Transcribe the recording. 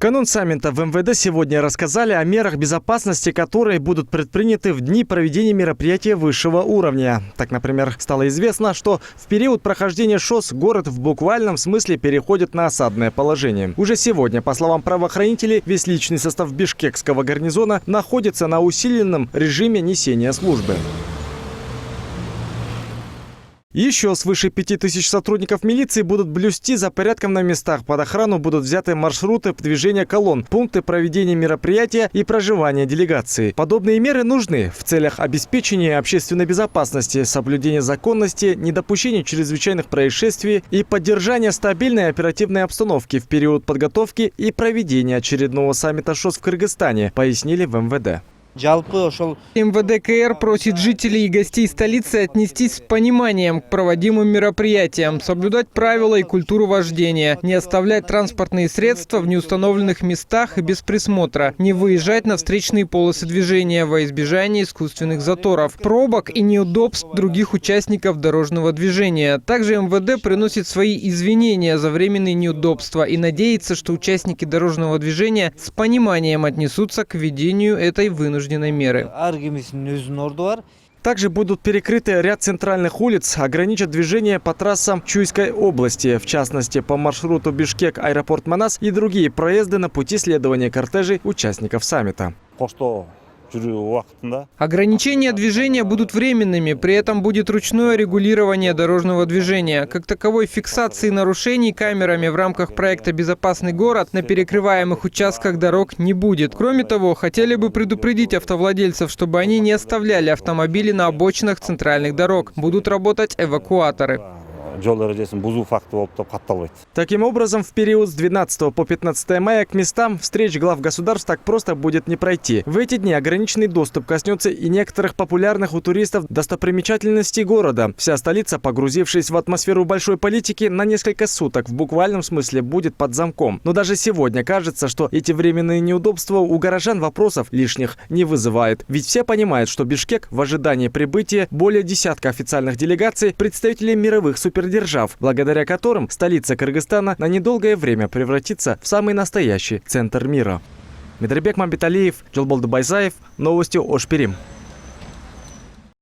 канун саммита в МВД сегодня рассказали о мерах безопасности, которые будут предприняты в дни проведения мероприятия высшего уровня. Так, например, стало известно, что в период прохождения ШОС город в буквальном смысле переходит на осадное положение. Уже сегодня, по словам правоохранителей, весь личный состав бишкекского гарнизона находится на усиленном режиме несения службы. Еще свыше 5000 сотрудников милиции будут блюсти за порядком на местах. Под охрану будут взяты маршруты движения колонн, пункты проведения мероприятия и проживания делегации. Подобные меры нужны в целях обеспечения общественной безопасности, соблюдения законности, недопущения чрезвычайных происшествий и поддержания стабильной оперативной обстановки в период подготовки и проведения очередного саммита ШОС в Кыргызстане, пояснили в МВД. МВД КР просит жителей и гостей столицы отнестись с пониманием к проводимым мероприятиям, соблюдать правила и культуру вождения, не оставлять транспортные средства в неустановленных местах и без присмотра, не выезжать на встречные полосы движения во избежание искусственных заторов, пробок и неудобств других участников дорожного движения. Также МВД приносит свои извинения за временные неудобства и надеется, что участники дорожного движения с пониманием отнесутся к введению этой вынужденной меры. Также будут перекрыты ряд центральных улиц, ограничат движение по трассам Чуйской области, в частности по маршруту Бишкек-Аэропорт Манас и другие проезды на пути следования кортежей участников саммита. Ограничения движения будут временными, при этом будет ручное регулирование дорожного движения. Как таковой фиксации нарушений камерами в рамках проекта «Безопасный город» на перекрываемых участках дорог не будет. Кроме того, хотели бы предупредить автовладельцев, чтобы они не оставляли автомобили на обочинах центральных дорог. Будут работать эвакуаторы. Таким образом, в период с 12 по 15 мая к местам встреч глав государств так просто будет не пройти. В эти дни ограниченный доступ коснется и некоторых популярных у туристов достопримечательностей города. Вся столица, погрузившись в атмосферу большой политики, на несколько суток в буквальном смысле будет под замком. Но даже сегодня кажется, что эти временные неудобства у горожан вопросов лишних не вызывает. Ведь все понимают, что Бишкек в ожидании прибытия более десятка официальных делегаций представителей мировых супердержав, благодаря которым столица Кыргызстана на недолгое время превратится в самый настоящий центр мира. Медребек Мамбеталиев, Жолболду Байзаев, новости Ош Перим.